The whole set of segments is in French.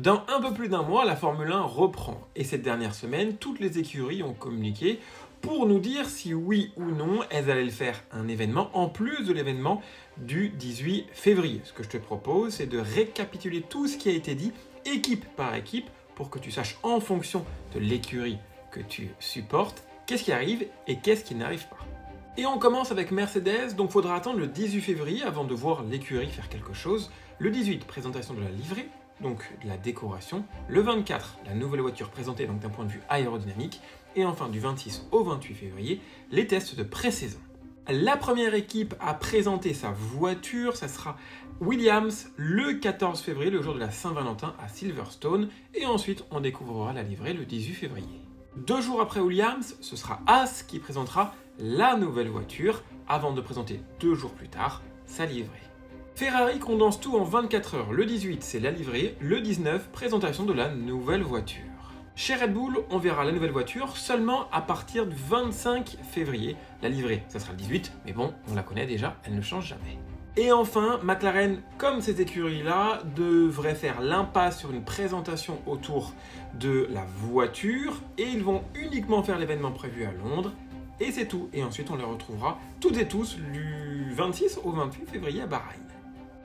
Dans un peu plus d'un mois, la Formule 1 reprend. Et cette dernière semaine, toutes les écuries ont communiqué pour nous dire si oui ou non elles allaient faire un événement en plus de l'événement du 18 février. Ce que je te propose, c'est de récapituler tout ce qui a été dit, équipe par équipe, pour que tu saches en fonction de l'écurie que tu supportes, qu'est-ce qui arrive et qu'est-ce qui n'arrive pas. Et on commence avec Mercedes, donc il faudra attendre le 18 février avant de voir l'écurie faire quelque chose. Le 18, présentation de la livrée, donc de la décoration. Le 24, la nouvelle voiture présentée donc d'un point de vue aérodynamique. Et enfin du 26 au 28 février, les tests de pré-saison. La première équipe à présenter sa voiture, ça sera Williams le 14 février, le jour de la Saint-Valentin à Silverstone. Et ensuite, on découvrira la livrée le 18 février. 2 jours après Williams, ce sera Haas qui présentera la nouvelle voiture avant de présenter 2 jours plus tard sa livrée. Ferrari condense tout en 24 heures. Le 18, c'est la livrée. Le 19, présentation de la nouvelle voiture. Chez Red Bull, on verra la nouvelle voiture seulement à partir du 25 février. La livrée, ça sera le 18, mais bon, on la connaît déjà, elle ne change jamais. Et enfin, McLaren, comme ces écuries-là, devrait faire l'impasse sur une présentation autour de la voiture et ils vont uniquement faire l'événement prévu à Londres. Et c'est tout. Et ensuite, on les retrouvera toutes et tous du 26 au 28 février à Bahreïn.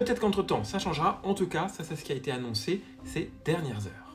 Peut-être qu'entre-temps, ça changera. En tout cas, ça c'est ce qui a été annoncé ces dernières heures.